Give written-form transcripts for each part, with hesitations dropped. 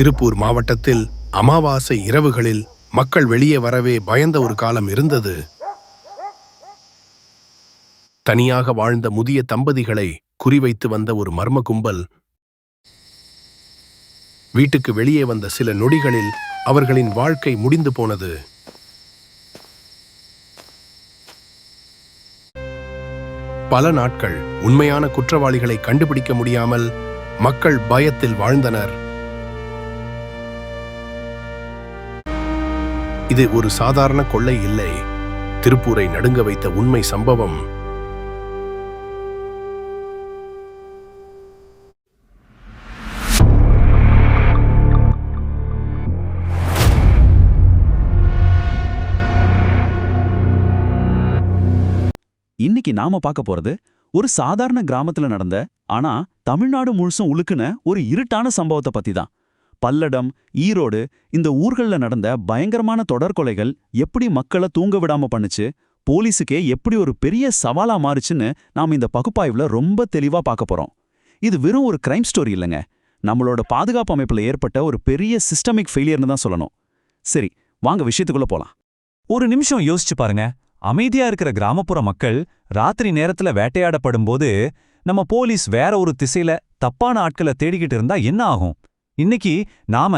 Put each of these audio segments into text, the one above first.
திருப்பூர் மாவட்டத்தில் அமாவாசை இரவுகளில் மக்கள் வெளியே வரவே பயந்த ஒரு காலம் இருந்தது. தனியாக வாழ்ந்த முதிய தம்பதிகளை குறிவைத்து வந்த ஒரு மர்ம கும்பல் வீட்டுக்கு வெளியே வந்த சில நொடிகளில் அவர்களின் வாழ்க்கை முடிந்து போனது. பல நாட்கள் உண்மையான குற்றவாளிகளை கண்டுபிடிக்க முடியாமல் மக்கள் பயத்தில் வாழ்ந்தனர். இது ஒரு சாதாரண கொள்ளை இல்லை, திருப்பூரை நடுங்க வைத்த உண்மை சம்பவம். இன்னைக்கு நாம பார்க்க போறது ஒரு சாதாரண கிராமத்துல நடந்த, ஆனா தமிழ்நாடு முழுசும் உலுக்குன ஒரு இருட்டான சம்பவத்தை பத்தி தான். பல்லடம், ஈரோடு இந்த ஊர்கள்ல நடந்த பயங்கரமான தொடர் கொலைகள் எப்படி மக்களை தூங்க விடாம பண்ணுச்சு, போலீஸுக்கே எப்படி ஒரு பெரிய சவாலா மாறுச்சுன்னு நாம இந்த பகுப்பாய்வுல ரொம்ப தெளிவா பார்க்க போறோம். இது வெறும் ஒரு கிரைம் ஸ்டோரி இல்லைங்க, நம்மளோட பாதுகாப்பு அமைப்புல ஏற்பட்ட ஒரு பெரிய சிஸ்டமிக் ஃபெயிலியர்னு தான் சொல்லணும். சரி, வாங்க விஷயத்துக்குள்ள போலாம். ஒரு நிமிஷம் யோசிச்சு பாருங்க. அமைதியா இருக்கிற கிராமப்புற மக்கள் ராத்திரி நேரத்துல வேட்டையாடப்படும் போது நம்ம போலீஸ் வேற ஒரு திசையில தப்பான ஆட்களை தேடிக்கிட்டு இருந்தா என்ன ஆகும்? இன்னைக்கு நாம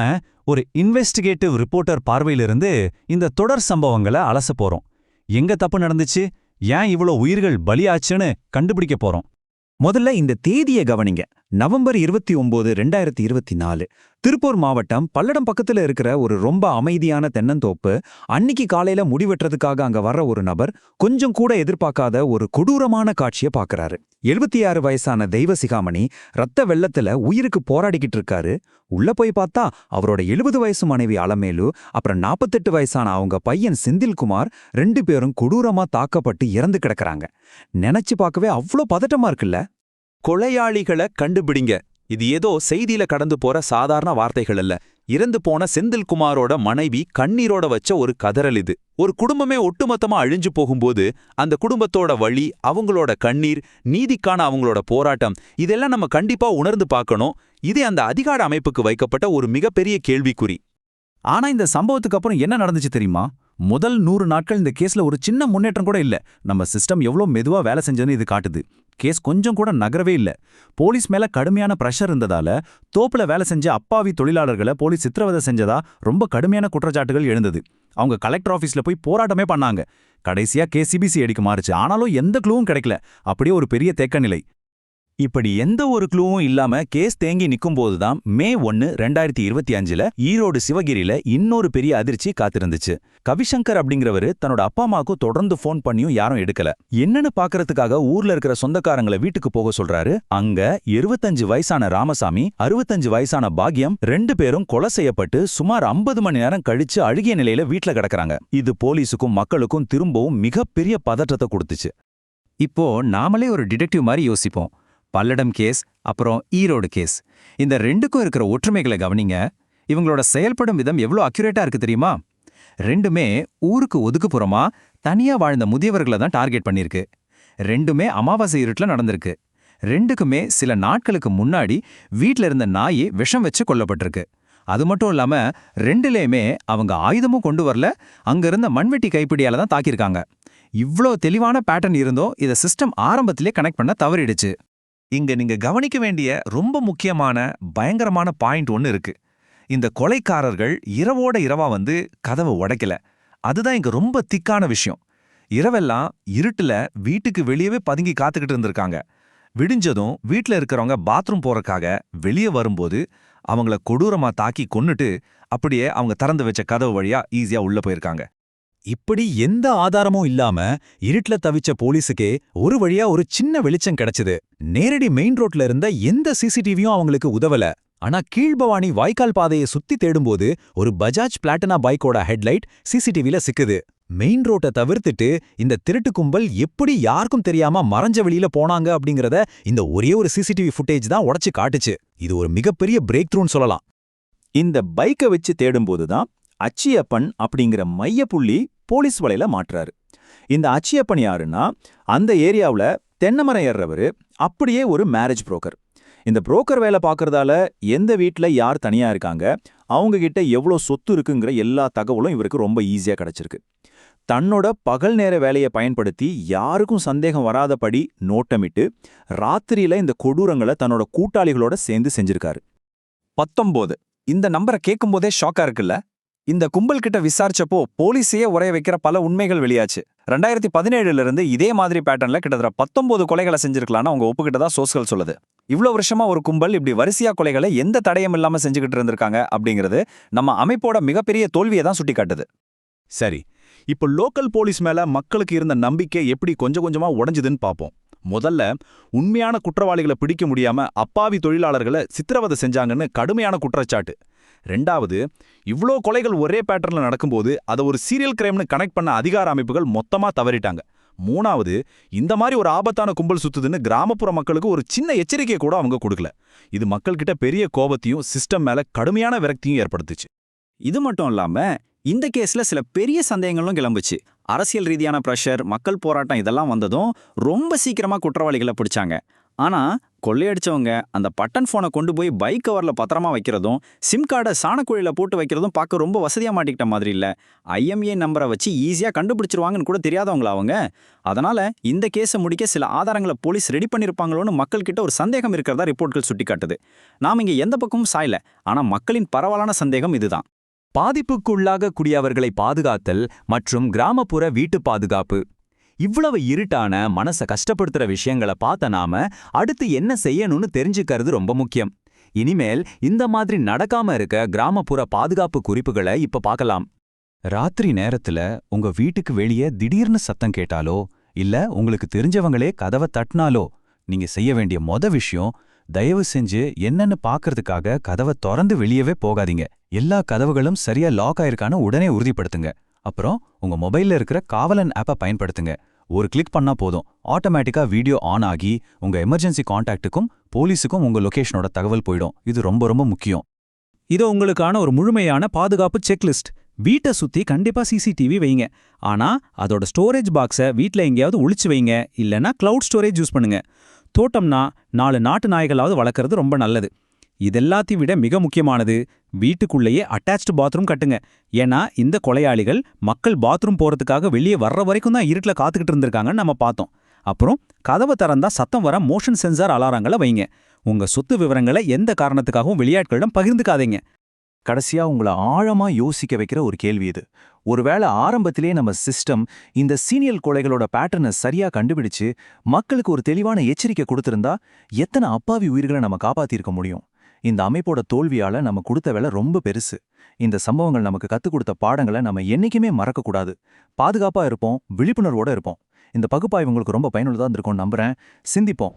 ஒரு இன்வெஸ்டிகேட்டிவ் ரிப்போர்ட்டர் பார்வையிலிருந்து இந்த தொடர் சம்பவங்களை அலச போறோம். எங்க தப்பு நடந்துச்சு, ஏன் இவ்வளோ உயிர்கள் பலியாச்சுன்னு கண்டுபிடிக்க போறோம். முதல்ல இந்த தேதியை கவனிங்க. நவம்பர் 29, 2024 திருப்பூர் மாவட்டம் பல்லடம் பக்கத்துல இருக்கிற ஒரு ரொம்ப அமைதியான தென்னந்தோப்பு. அன்னிக்கு காலையில முடிவெட்டுறதுக்காக அங்க வர்ற ஒரு நபர் கொஞ்சம் கூட எதிர்பார்க்காத ஒரு கொடூரமான காட்சியை பார்க்கறாரு. 76 வயசான தெய்வ சிகாமணி ரத்த வெள்ளத்துல உயிருக்கு போராடிக்கிட்டு இருக்காரு. உள்ள போய் பார்த்தா அவரோட 70 வயசு மனைவி அலமேலு, அப்புறம் 48 வயசான அவங்க பையன் செந்தில்குமார் 2 பேரும் கொடூரமா தாக்கப்பட்டு இறந்து கிடக்குறாங்க. நினைச்சு பார்க்கவே அவ்வளோ பதட்டமா இருக்குல்ல. கொலையாளிகளை கண்டுபிடிங்க, இது ஏதோ செய்தியில கடந்து போற சாதாரண வார்த்தைகள் அல்ல. இறந்து போன செந்தில்குமாரோட மனைவி கண்ணீரோட வச்ச ஒரு கதறல் இது. ஒரு குடும்பமே ஒட்டுமொத்தமா அழிஞ்சு போகும்போது அந்த குடும்பத்தோட வலி, அவங்களோட கண்ணீர், நீதிக்கான அவங்களோட போராட்டம், இதெல்லாம் நம்ம கண்டிப்பா உணர்ந்து பார்க்கணும். இதே அந்த அதிகார அமைப்புக்கு வைக்கப்பட்ட ஒரு மிகப்பெரிய கேள்விக்குறி. ஆனா இந்த சம்பவத்துக்கு அப்புறம் என்ன நடந்துச்சு தெரியுமா? முதல் 100 நாட்கள் இந்த கேஸ்ல ஒரு சின்ன முன்னேற்றம் கூட இல்ல. நம்ம சிஸ்டம் எவ்வளோ மெதுவா வேலை செஞ்சதுன்னு இது காட்டுது. கேஸ் கொஞ்சம் கூட நகரவே இல்ல. போலீஸ் மேல கடுமையான பிரஷர் இருந்ததால தோப்புல வேலை செஞ்ச அப்பாவி தொழிலாளர்களை போலீஸ் சித்திரவதை செஞ்சதா ரொம்ப கடுமையான குற்றச்சாட்டுகள் எழுந்தது. அவங்க கலெக்டர் ஆபீஸ்ல போய் போராட்டமே பண்ணாங்க. கடைசியா கேஸ் சிபிசிஐடிக்கு மாறுச்சு. ஆனாலும் எந்த க்ளூவும் கிடைக்கல. அப்படியே ஒரு பெரிய தேக்க நிலை. இப்படி எந்த ஒரு க்ளூவும் இல்லாம கேஸ் தேங்கி நிக்கும்போதுதான் மே 1, 2025 ஈரோடு சிவகிரியில இன்னொரு பெரிய அதிர்ச்சி காத்திருந்துச்சு. கவிசங்கர் அப்படிங்கிறவரு தன்னோட அப்பா அம்மாவுக்கு தொடர்ந்து ஃபோன் பண்ணியும் யாரும் எடுக்கல. என்னன்னு பாக்குறதுக்காக ஊர்ல இருக்கிற சொந்தக்காரங்களை வீட்டுக்கு போக சொல்றாரு. அங்க 75 வயசான ராமசாமி, 65 வயசான பாக்யம் 2 பேரும் கொலை செய்யப்பட்டு சுமார் 50 மணி நேரம் கழிச்சு அழுகிய நிலையில வீட்டுல கிடக்குறாங்க. இது போலீஸுக்கும் மக்களுக்கும் திரும்பவும் மிகப்பெரிய பதற்றத்தை கொடுத்துச்சு. இப்போ நாமளே ஒரு டிடெக்டிவ் மாதிரி யோசிப்போம். பல்லடம் கேஸ், அப்புறம் ஈரோடு கேஸ், இந்த ரெண்டுக்கும் இருக்கிற ஒற்றுமைகளை கவனிங்க. இவங்களோட செயல்படும் விதம் எவ்வளோ அக்யூரேட்டா இருக்கு தெரியுமா? ரெண்டுமே ஊருக்கு ஒதுக்குப்புறமா தனியா வாழ்ந்த முதியவர்களை தான் டார்கெட் பண்ணிருக்கு. ரெண்டுமே அமாவாசை இருட்டுல நடந்திருக்கு. ரெண்டுக்குமே சில நாட்களுக்கு முன்னாடி வீட்ல இருந்த நாயே விஷம் வச்சு கொல்லப்பட்டிருக்கு. அது மட்டும் இல்லாம ரெண்டுலேயுமே அவங்க ஆயுதமும் கொண்டு வரல, அங்க இருந்த மண்வெட்டி கைப்பிடியால தான் தாக்கியிருக்காங்க. இவ்ளோ தெளிவான பேட்டர்ன் இருந்தோம் இதை சிஸ்டம் ஆரம்பத்திலே கனெக்ட் பண்ண தவறிடுச்சு. இங்க நீங்க கவனிக்க வேண்டிய ரொம்ப முக்கியமான பயங்கரமான பாயிண்ட் ஒன்னு இருக்கு. இந்த கொலைக்காரர்கள் இரவோட இரவா வந்து கதவை உடைக்கல. அதுதான் இங்க ரொம்ப திக்கான விஷயம். இரவெல்லாம் இருட்டுல வீட்டுக்கு வெளியவே பதுங்கி காத்துக்கிட்டு இருந்திருக்காங்க. விடிஞ்சதும் வீட்டுல இருக்கிறவங்க பாத்ரூம் போறக்காக வெளியே வரும்போது அவங்கள கொடூரமா தாக்கி கொன்னுட்டு அப்படியே அவங்க திறந்து வச்ச கதவு வழியா ஈஸியா உள்ள போயிருக்காங்க. இப்படி எந்த ஆதாரமும் இல்லாம இருட்டுல தவிச்ச போலீஸுக்கே ஒரு வழியா ஒரு சின்ன வெளிச்சம் கிடைச்சது. நேரடி மெயின் ரோட்ல இருந்த எந்த சிசிடிவியும் அவங்களுக்கு உதவல. ஆனா கீழ்பவானி வாய்க்கால் பாதையை சுத்தி தேடும்போது ஒரு பஜாஜ் பிளாட்டினா பைக்கோட ஹெட்லைட் சிசிடிவில சிக்குது. மெயின் ரோட்டை தவிர்த்துட்டு இந்த திருட்டு கும்பல் எப்படி யாருக்கும் தெரியாம மறைஞ்ச வெளியில போனாங்க அப்படிங்கறத இந்த ஒரே ஒரு சிசிடிவி ஃபுட்டேஜ் தான் உடைச்சு காட்டுச்சு. இது ஒரு மிகப்பெரிய பிரேக் த்ரூன்னு சொல்லலாம். இந்த பைக்கை வச்சு தேடும்போதுதான் அச்சியப்பன் அப்படிங்கிற மையப்புள்ளி போலீஸ் வலையில மாட்டுறாரு. இந்த அச்சியப்பன் யாருன்னா, அந்த ஏரியாவுல தென்னமரம் ஏறுறவரு, அப்படியே ஒரு மேரேஜ் புரோக்கர். இந்த புரோக்கர் வேலை பார்க்கறதால எந்த வீட்ல யார் தனியா இருக்காங்க, அவங்க கிட்ட எவ்வளோ சொத்து இருக்குங்கிற எல்லா தகவலும் இவருக்கு ரொம்ப ஈஸியா கிடைச்சிருக்கு. தன்னோட பகல் நேர வேலையை பயன்படுத்தி யாருக்கும் சந்தேகம் வராதபடி நோட்டமிட்டு ராத்திரியில இந்த கொடூரங்களை தன்னோட கூட்டாளிகளோட சேர்ந்து செஞ்சிருக்காரு. 19. இந்த நம்பரை கேட்கும்போதே ஷாக்கா இருக்குல்ல? இந்த கும்பல் கிட்ட விசாரிச்சப்போ போலீஸையே உரைய வைக்கிற பல உண்மைகள் வெளியாச்சு. 2017 இருந்து இதே மாதிரி பேட்டர்ன்ல கிட்டத்தட்ட 19 கொலைகளை செஞ்சிருக்கலாம்னு அவங்க ஒப்புக்கிட்டதா சோர்ஸ்கள் சொல்லுது. இவ்வளவு வருஷமா ஒரு கும்பல் இப்படி வரிசையா கொலைகளை எந்த தடயம் இல்லாம செஞ்சுக்கிட்டு இருந்திருக்காங்க அப்படிங்கிறது நம்ம அமைப்போட மிகப்பெரிய தோல்வியை தான் சுட்டி காட்டுது. சரி, இப்போ லோக்கல் போலீஸ் மேல மக்களுக்கு இருந்த நம்பிக்கை எப்படி கொஞ்சம் கொஞ்சமா உடைஞ்சுதுன்னு பார்ப்போம். முதல்ல உண்மையான குற்றவாளிகளை பிடிக்க முடியாம அப்பாவி தொழிலாளர்களை சித்திரவதை செஞ்சாங்கன்னு கடுமையான குற்றச்சாட்டு. ரெண்டாவது, இவ்ளோ கொலைகள் ஒரே பேட்டர்ன்ல நடக்கும்போது அதை ஒரு சீரியல் கிரைம்னு கனெக்ட் பண்ண அதிகார அமைப்புகள் மொத்தமா தவறிட்டாங்க. மூணாவது, இந்த மாதிரி ஒரு ஆபத்தான கும்பல் சுத்துதுன்னு கிராமப்புற மக்களுக்கு ஒரு சின்ன எச்சரிக்கை கூட அவங்க கொடுக்கல. இது மக்கள்கிட்ட பெரிய கோபத்தையும் சிஸ்டம் மேல கடுமையான விரக்தியும் ஏற்படுத்துச்சு. இது மட்டும் இல்லாம இந்த கேஸ்ல சில பெரிய சந்தேகங்களும் கிளம்புச்சு. அரசியல் ரீதியான பிரஷர், மக்கள் போராட்டம் இதெல்லாம் வந்ததும் ரொம்ப சீக்கிரமா குற்றவாளிகளை பிடிச்சாங்க. ஆனா கொள்ளையடிச்சவங்க அந்த பட்டன் போனை கொண்டு போய் பைக் கவர்ல பத்திரமா வைக்கிறதும், சிம் கார்டை சாணக்குழியில போட்டு வைக்கிறதும் பார்க்க ரொம்ப வசதியா மாட்டிக்கிட்ட மாதிரி இல்ல. IMEI நம்பரை வச்சு ஈஸியா கண்டுபிடிச்சிருவாங்கன்னு கூட தெரியாதவங்களா அவங்க. அதனால இந்த கேஸை முடிக்க சில ஆதாரங்களை போலீஸ் ரெடி பண்ணிருப்பாங்களோன்னு மக்கள் கிட்ட ஒரு சந்தேகம் இருக்கிறதா ரிப்போர்ட்கள் சுட்டி காட்டுது. நாம இங்க எந்த பக்கமும் சாயல, ஆனா மக்களின் பரவலான சந்தேகம் இதுதான். பாதிப்புக்குள்ளாகக்கூடியவர்களை பாதுகாத்தல் மற்றும் கிராமப்புற வீட்டு பாதுகாப்பு. இவ்வளவு இருட்டான மனச கஷ்டப்படுத்துற விஷயங்களை பார்த்த நாம அடுத்து என்ன செய்யணும்னு தெரிஞ்சுக்கிறது ரொம்ப முக்கியம். இனிமேல் இந்த மாதிரி நடக்காம இருக்க கிராமப்புற பாதுகாப்பு குறிப்புகளை இப்ப பார்க்கலாம். ராத்திரி நேரத்துல உங்க வீட்டுக்கு வெளியே திடீர்னு சத்தம் கேட்டாலோ இல்ல உங்களுக்கு தெரிஞ்சவங்களே கதவை தட்டினாலோ நீங்க செய்ய வேண்டிய விஷயம், தயவு செஞ்சு என்னன்னு பார்க்கறதுக்காக கதவை திறந்து வெளியவே போகாதீங்க. எல்லா கதவுகளும் சரியா லாக் ஆயிருக்கான்னு உடனே உறுதிப்படுத்துங்க. அப்புறம் உங்க மொபைல்ல இருக்கிற காவலன் ஆப்பை பயன்படுத்துங்க. ஒரு கிளிக் பண்ணா போதும், ஆட்டோமேட்டிக்கா வீடியோ ஆன் ஆகி உங்க எமர்ஜென்சி கான்டாக்ட்டுக்கும் போலீஸுக்கும் உங்க லொகேஷனோட தகவல் போயிடும். இது ரொம்ப ரொம்ப முக்கியம். இதோ உங்களுக்கான ஒரு முழுமையான பாதுகாப்பு செக்லிஸ்ட். வீட்டை சுத்தி கண்டிப்பா CCTV வைங்க. ஆனா அதோட ஸ்டோரேஜ் பாக்ஸை வீட்ல எங்கேயாவது ஒளிச்சு வைங்க, இல்லனா கிளவுட் ஸ்டோரேஜ் யூஸ் பண்ணுங்க. தோட்டம்னா 4 நாட்டு நாய்களாவது வளர்க்கறது ரொம்ப நல்லது. இதெல்லாத்தையும் விட மிக முக்கியமானது, வீட்டுக்குள்ளேயே அட்டாச்டு பாத்ரூம் கட்டுங்க. ஏன்னா இந்த கொலையாளிகள் மக்கள் பாத்ரூம் போறதுக்காக வெளியே வர்ற வரைக்கும் தான் இருட்டில் காத்துக்கிட்டு இருந்திருக்காங்கன்னு நம்ம பார்த்தோம். அப்புறம் கதவை திறந்தா சத்தம் வர மோஷன் சென்சார் அலாரங்களை வைங்க. உங்க சொத்து விவரங்களை எந்த காரணத்துக்காகவும் வெளியாட்களிடம் பகிர்ந்துக்காதீங்க. கடைசியா உங்களை ஆழமா யோசிக்க வைக்கிற ஒரு கேள்வி இது. ஒருவேளை ஆரம்பத்திலே நம்ம சிஸ்டம் இந்த சீனியல் கொலைகளோட பேட்டர்னை சரியா கண்டுபிடிச்சு மக்களுக்கு ஒரு தெளிவான எச்சரிக்கை கொடுத்திருந்தா எத்தனை அப்பாவி உயிர்களை நம்ம காப்பாத்திருக்க முடியும்? இந்த அமைப்போட தோல்வியால நம்ம கொடுத்த வேலை ரொம்ப பெருசு. இந்த சம்பவங்கள் நமக்கு கத்துக் கொடுத்த பாடங்களை நம்ம என்னைக்குமே மறக்கக்கூடாது. பாதுகாப்பா இருப்போம், விழிப்புணர்வோட இருப்போம். இந்த பகுப்பாய்வு உங்களுக்கு ரொம்ப பயனுள்ளதா இருந்திருக்கும்னு நம்புறேன். சிந்திப்போம்.